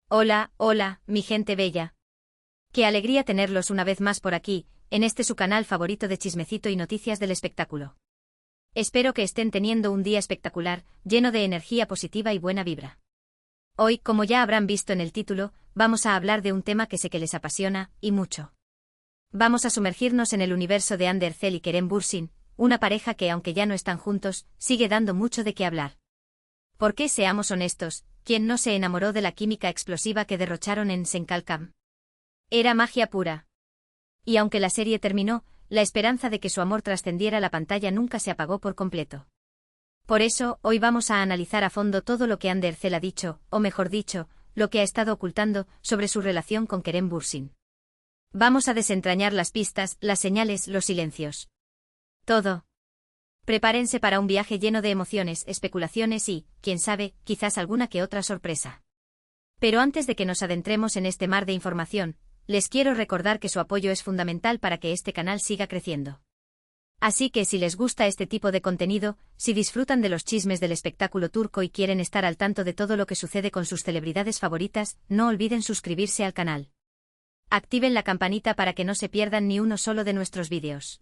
Hola, hola, mi gente bella. Qué alegría tenerlos una vez más por aquí, en este su canal favorito de chismecito y noticias del espectáculo. Espero que estén teniendo un día espectacular, lleno de energía positiva y buena vibra. Hoy, como ya habrán visto en el título, vamos a hablar de un tema que sé que les apasiona, y mucho. Vamos a sumergirnos en el universo de Ander Zel y Kerem Bürsin, una pareja que, aunque ya no están juntos, sigue dando mucho de qué hablar. Porque, seamos honestos, ¿quién no se enamoró de la química explosiva que derrocharon en Senkalkam? Era magia pura. Y aunque la serie terminó, la esperanza de que su amor trascendiera la pantalla nunca se apagó por completo. Por eso, hoy vamos a analizar a fondo todo lo que Ander Zel ha dicho, o mejor dicho, lo que ha estado ocultando sobre su relación con Kerem Bürsin. Vamos a desentrañar las pistas, las señales, los silencios. Todo. Prepárense para un viaje lleno de emociones, especulaciones y, quién sabe, quizás alguna que otra sorpresa. Pero antes de que nos adentremos en este mar de información, les quiero recordar que su apoyo es fundamental para que este canal siga creciendo. Así que si les gusta este tipo de contenido, si disfrutan de los chismes del espectáculo turco y quieren estar al tanto de todo lo que sucede con sus celebridades favoritas, no olviden suscribirse al canal. Activen la campanita para que no se pierdan ni uno solo de nuestros vídeos.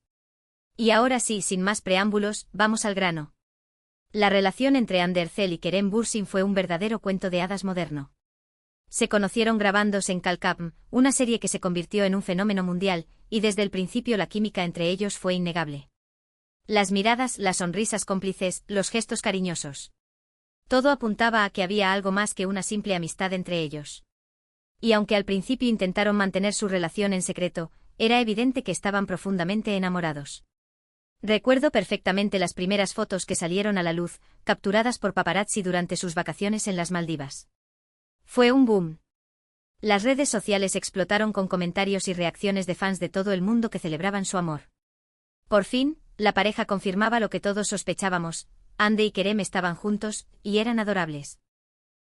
Y ahora sí, sin más preámbulos, vamos al grano. La relación entre Ander Zel y Kerem Bürsin fue un verdadero cuento de hadas moderno. Se conocieron grabando Senkalkam, una serie que se convirtió en un fenómeno mundial, y desde el principio la química entre ellos fue innegable. Las miradas, las sonrisas cómplices, los gestos cariñosos. Todo apuntaba a que había algo más que una simple amistad entre ellos. Y aunque al principio intentaron mantener su relación en secreto, era evidente que estaban profundamente enamorados. Recuerdo perfectamente las primeras fotos que salieron a la luz, capturadas por paparazzi durante sus vacaciones en las Maldivas. Fue un boom. Las redes sociales explotaron con comentarios y reacciones de fans de todo el mundo que celebraban su amor. Por fin, la pareja confirmaba lo que todos sospechábamos: Hande y Kerem estaban juntos, y eran adorables.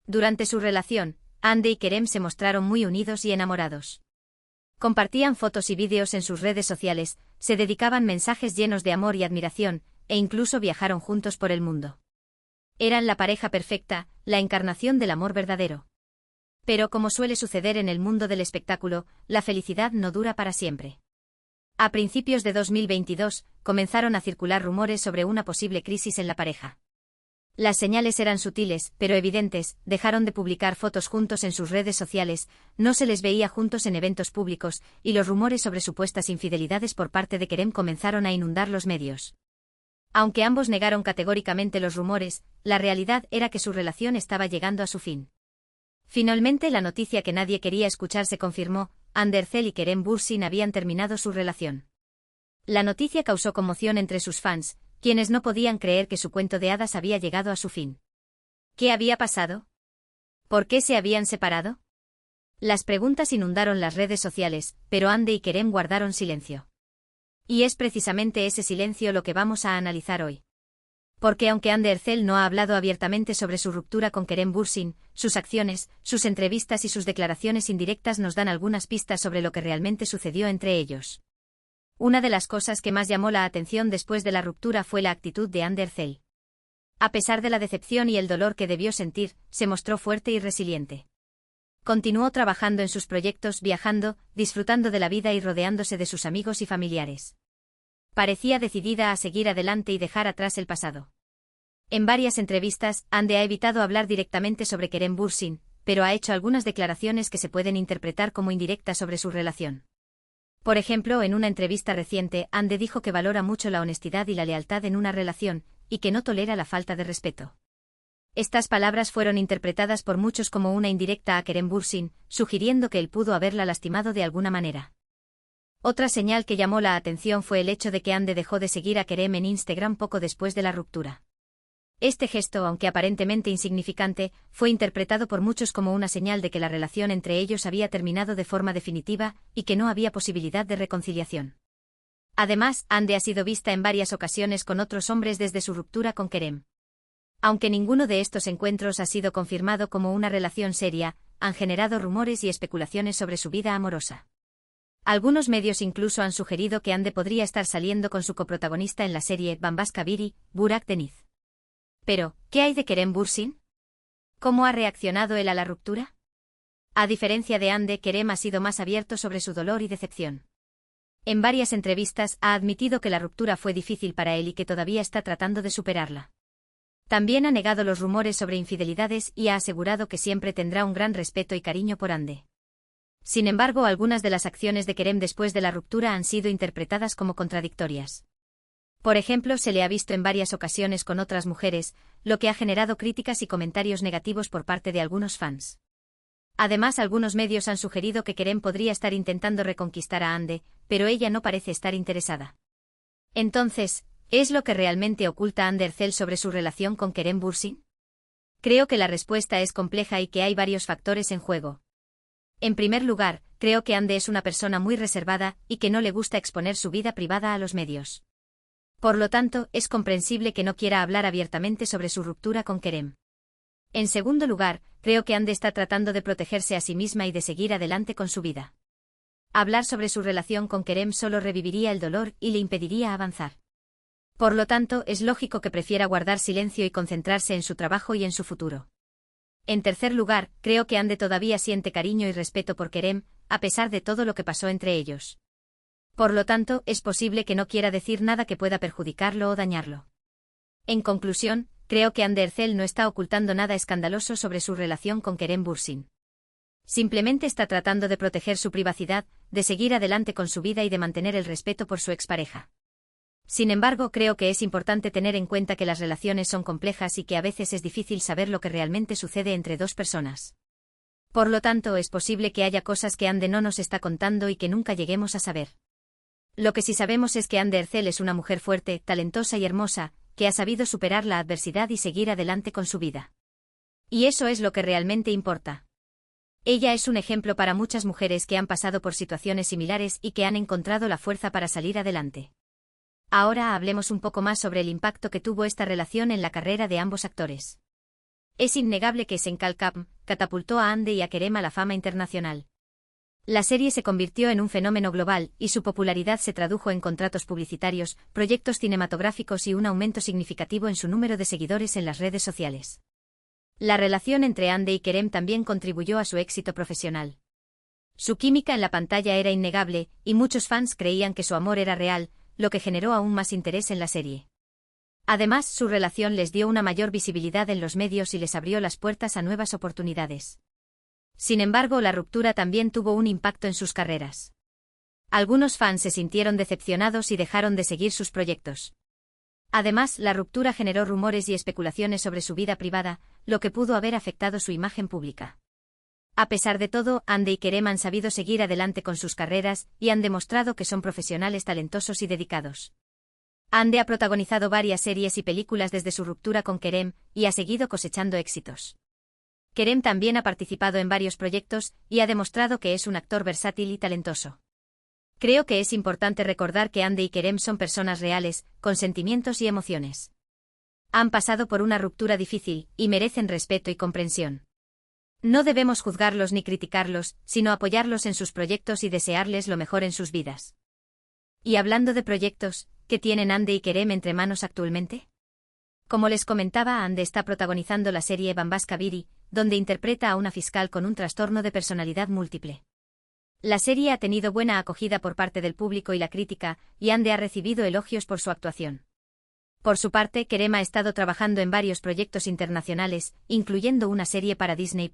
Durante su relación, Hande y Kerem se mostraron muy unidos y enamorados. Compartían fotos y vídeos en sus redes sociales, se dedicaban mensajes llenos de amor y admiración, e incluso viajaron juntos por el mundo. Eran la pareja perfecta, la encarnación del amor verdadero. Pero como suele suceder en el mundo del espectáculo, la felicidad no dura para siempre. A principios de 2022, comenzaron a circular rumores sobre una posible crisis en la pareja. Las señales eran sutiles, pero evidentes: dejaron de publicar fotos juntos en sus redes sociales, no se les veía juntos en eventos públicos, y los rumores sobre supuestas infidelidades por parte de Kerem comenzaron a inundar los medios. Aunque ambos negaron categóricamente los rumores, la realidad era que su relación estaba llegando a su fin. Finalmente, la noticia que nadie quería escuchar se confirmó: Ander Zel y Kerem Bürsin habían terminado su relación. La noticia causó conmoción entre sus fans, quienes no podían creer que su cuento de hadas había llegado a su fin. ¿Qué había pasado? ¿Por qué se habían separado? Las preguntas inundaron las redes sociales, pero Hande y Kerem guardaron silencio. Y es precisamente ese silencio lo que vamos a analizar hoy. Porque aunque Ander Zel no ha hablado abiertamente sobre su ruptura con Kerem Bürsin, sus acciones, sus entrevistas y sus declaraciones indirectas nos dan algunas pistas sobre lo que realmente sucedió entre ellos. Una de las cosas que más llamó la atención después de la ruptura fue la actitud de Ander Zel. A pesar de la decepción y el dolor que debió sentir, se mostró fuerte y resiliente. Continuó trabajando en sus proyectos, viajando, disfrutando de la vida y rodeándose de sus amigos y familiares. Parecía decidida a seguir adelante y dejar atrás el pasado. En varias entrevistas, Hande ha evitado hablar directamente sobre Kerem Bürsin, pero ha hecho algunas declaraciones que se pueden interpretar como indirectas sobre su relación. Por ejemplo, en una entrevista reciente, Hande dijo que valora mucho la honestidad y la lealtad en una relación, y que no tolera la falta de respeto. Estas palabras fueron interpretadas por muchos como una indirecta a Kerem Bürsin, sugiriendo que él pudo haberla lastimado de alguna manera. Otra señal que llamó la atención fue el hecho de que Hande dejó de seguir a Kerem en Instagram poco después de la ruptura. Este gesto, aunque aparentemente insignificante, fue interpretado por muchos como una señal de que la relación entre ellos había terminado de forma definitiva, y que no había posibilidad de reconciliación. Además, Hande ha sido vista en varias ocasiones con otros hombres desde su ruptura con Kerem. Aunque ninguno de estos encuentros ha sido confirmado como una relación seria, han generado rumores y especulaciones sobre su vida amorosa. Algunos medios incluso han sugerido que Hande podría estar saliendo con su coprotagonista en la serie Bambaşka Biri, Burak Deniz. Pero, ¿qué hay de Kerem Bürsin? ¿Cómo ha reaccionado él a la ruptura? A diferencia de Ande, Kerem ha sido más abierto sobre su dolor y decepción. En varias entrevistas ha admitido que la ruptura fue difícil para él y que todavía está tratando de superarla. También ha negado los rumores sobre infidelidades y ha asegurado que siempre tendrá un gran respeto y cariño por Ande. Sin embargo, algunas de las acciones de Kerem después de la ruptura han sido interpretadas como contradictorias. Por ejemplo, se le ha visto en varias ocasiones con otras mujeres, lo que ha generado críticas y comentarios negativos por parte de algunos fans. Además, algunos medios han sugerido que Kerem podría estar intentando reconquistar a Ande, pero ella no parece estar interesada. Entonces, ¿es lo que realmente oculta Hande Erçel sobre su relación con Kerem Bürsin? Creo que la respuesta es compleja y que hay varios factores en juego. En primer lugar, creo que Hande es una persona muy reservada y que no le gusta exponer su vida privada a los medios. Por lo tanto, es comprensible que no quiera hablar abiertamente sobre su ruptura con Kerem. En segundo lugar, creo que Hande está tratando de protegerse a sí misma y de seguir adelante con su vida. Hablar sobre su relación con Kerem solo reviviría el dolor y le impediría avanzar. Por lo tanto, es lógico que prefiera guardar silencio y concentrarse en su trabajo y en su futuro. En tercer lugar, creo que Hande todavía siente cariño y respeto por Kerem, a pesar de todo lo que pasó entre ellos. Por lo tanto, es posible que no quiera decir nada que pueda perjudicarlo o dañarlo. En conclusión, creo que Hande Erçel no está ocultando nada escandaloso sobre su relación con Kerem Bürsin. Simplemente está tratando de proteger su privacidad, de seguir adelante con su vida y de mantener el respeto por su expareja. Sin embargo, creo que es importante tener en cuenta que las relaciones son complejas y que a veces es difícil saber lo que realmente sucede entre dos personas. Por lo tanto, es posible que haya cosas que Hande no nos está contando y que nunca lleguemos a saber. Lo que sí sabemos es que Hande Erçel es una mujer fuerte, talentosa y hermosa, que ha sabido superar la adversidad y seguir adelante con su vida. Y eso es lo que realmente importa. Ella es un ejemplo para muchas mujeres que han pasado por situaciones similares y que han encontrado la fuerza para salir adelante. Ahora hablemos un poco más sobre el impacto que tuvo esta relación en la carrera de ambos actores. Es innegable que Sen Kalkam catapultó a Hande y a Kerem a la fama internacional. La serie se convirtió en un fenómeno global, y su popularidad se tradujo en contratos publicitarios, proyectos cinematográficos y un aumento significativo en su número de seguidores en las redes sociales. La relación entre Hande y Kerem también contribuyó a su éxito profesional. Su química en la pantalla era innegable, y muchos fans creían que su amor era real, lo que generó aún más interés en la serie. Además, su relación les dio una mayor visibilidad en los medios y les abrió las puertas a nuevas oportunidades. Sin embargo, la ruptura también tuvo un impacto en sus carreras. Algunos fans se sintieron decepcionados y dejaron de seguir sus proyectos. Además, la ruptura generó rumores y especulaciones sobre su vida privada, lo que pudo haber afectado su imagen pública. A pesar de todo, Hande y Kerem han sabido seguir adelante con sus carreras y han demostrado que son profesionales talentosos y dedicados. Hande ha protagonizado varias series y películas desde su ruptura con Kerem y ha seguido cosechando éxitos. Kerem también ha participado en varios proyectos y ha demostrado que es un actor versátil y talentoso. Creo que es importante recordar que Hande y Kerem son personas reales, con sentimientos y emociones. Han pasado por una ruptura difícil y merecen respeto y comprensión. No debemos juzgarlos ni criticarlos, sino apoyarlos en sus proyectos y desearles lo mejor en sus vidas. Y hablando de proyectos, ¿qué tienen Hande y Kerem entre manos actualmente? Como les comentaba, Hande está protagonizando la serie Bambaşka Biri, donde interpreta a una fiscal con un trastorno de personalidad múltiple. La serie ha tenido buena acogida por parte del público y la crítica, y Hande ha recibido elogios por su actuación. Por su parte, Kerem ha estado trabajando en varios proyectos internacionales, incluyendo una serie para Disney+.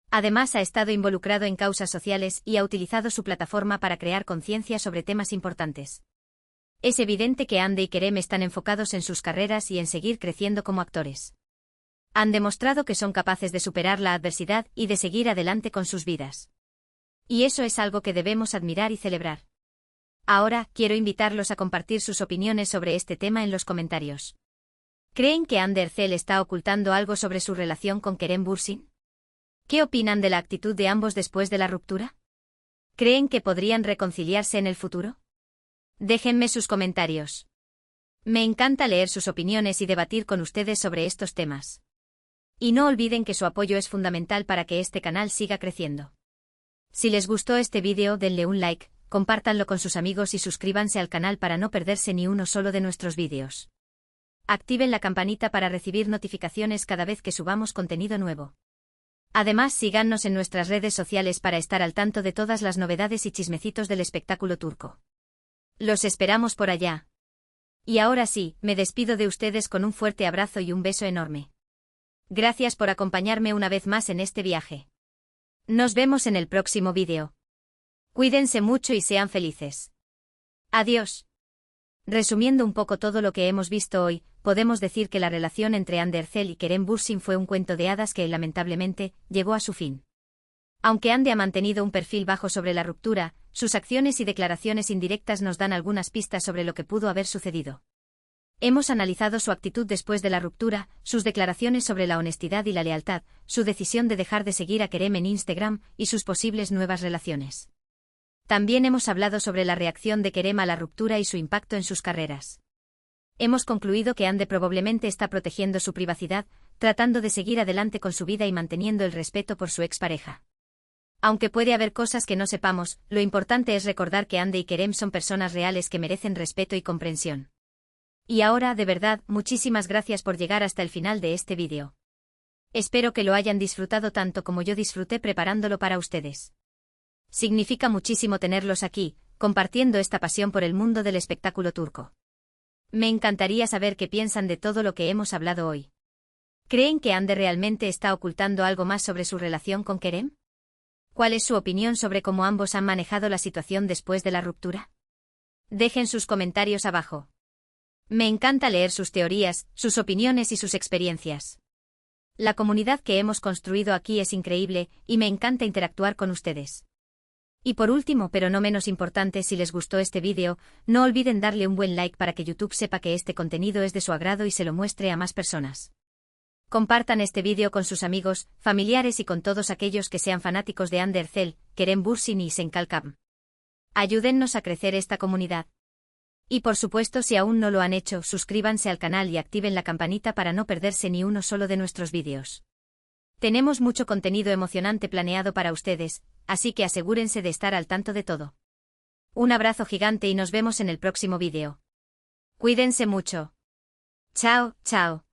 Además, ha estado involucrado en causas sociales y ha utilizado su plataforma para crear conciencia sobre temas importantes. Es evidente que Hande y Kerem están enfocados en sus carreras y en seguir creciendo como actores. Han demostrado que son capaces de superar la adversidad y de seguir adelante con sus vidas. Y eso es algo que debemos admirar y celebrar. Ahora, quiero invitarlos a compartir sus opiniones sobre este tema en los comentarios. ¿Creen que Hande Erçel está ocultando algo sobre su relación con Kerem Bürsin? ¿Qué opinan de la actitud de ambos después de la ruptura? ¿Creen que podrían reconciliarse en el futuro? Déjenme sus comentarios. Me encanta leer sus opiniones y debatir con ustedes sobre estos temas. Y no olviden que su apoyo es fundamental para que este canal siga creciendo. Si les gustó este vídeo, denle un like, compártanlo con sus amigos y suscríbanse al canal para no perderse ni uno solo de nuestros vídeos. Activen la campanita para recibir notificaciones cada vez que subamos contenido nuevo. Además, síganos en nuestras redes sociales para estar al tanto de todas las novedades y chismecitos del espectáculo turco. Los esperamos por allá. Y ahora sí, me despido de ustedes con un fuerte abrazo y un beso enorme. Gracias por acompañarme una vez más en este viaje. Nos vemos en el próximo vídeo. Cuídense mucho y sean felices. Adiós. Resumiendo un poco todo lo que hemos visto hoy, podemos decir que la relación entre Hande Erçel y Kerem Bürsin fue un cuento de hadas que, lamentablemente, llegó a su fin. Aunque Hande ha mantenido un perfil bajo sobre la ruptura, sus acciones y declaraciones indirectas nos dan algunas pistas sobre lo que pudo haber sucedido. Hemos analizado su actitud después de la ruptura, sus declaraciones sobre la honestidad y la lealtad, su decisión de dejar de seguir a Kerem en Instagram y sus posibles nuevas relaciones. También hemos hablado sobre la reacción de Kerem a la ruptura y su impacto en sus carreras. Hemos concluido que Hande probablemente está protegiendo su privacidad, tratando de seguir adelante con su vida y manteniendo el respeto por su expareja. Aunque puede haber cosas que no sepamos, lo importante es recordar que Hande y Kerem son personas reales que merecen respeto y comprensión. Y ahora, de verdad, muchísimas gracias por llegar hasta el final de este vídeo. Espero que lo hayan disfrutado tanto como yo disfruté preparándolo para ustedes. Significa muchísimo tenerlos aquí, compartiendo esta pasión por el mundo del espectáculo turco. Me encantaría saber qué piensan de todo lo que hemos hablado hoy. ¿Creen que Hande realmente está ocultando algo más sobre su relación con Kerem? ¿Cuál es su opinión sobre cómo ambos han manejado la situación después de la ruptura? Dejen sus comentarios abajo. Me encanta leer sus teorías, sus opiniones y sus experiencias. La comunidad que hemos construido aquí es increíble, y me encanta interactuar con ustedes. Y por último, pero no menos importante, si les gustó este vídeo, no olviden darle un buen like para que YouTube sepa que este contenido es de su agrado y se lo muestre a más personas. Compartan este vídeo con sus amigos, familiares y con todos aquellos que sean fanáticos de Hande Erçel, Kerem Bürsin y Sen Kalkam. Ayúdennos a crecer esta comunidad. Y por supuesto, si aún no lo han hecho, suscríbanse al canal y activen la campanita para no perderse ni uno solo de nuestros vídeos. Tenemos mucho contenido emocionante planeado para ustedes, así que asegúrense de estar al tanto de todo. Un abrazo gigante y nos vemos en el próximo vídeo. Cuídense mucho. Chao, chao.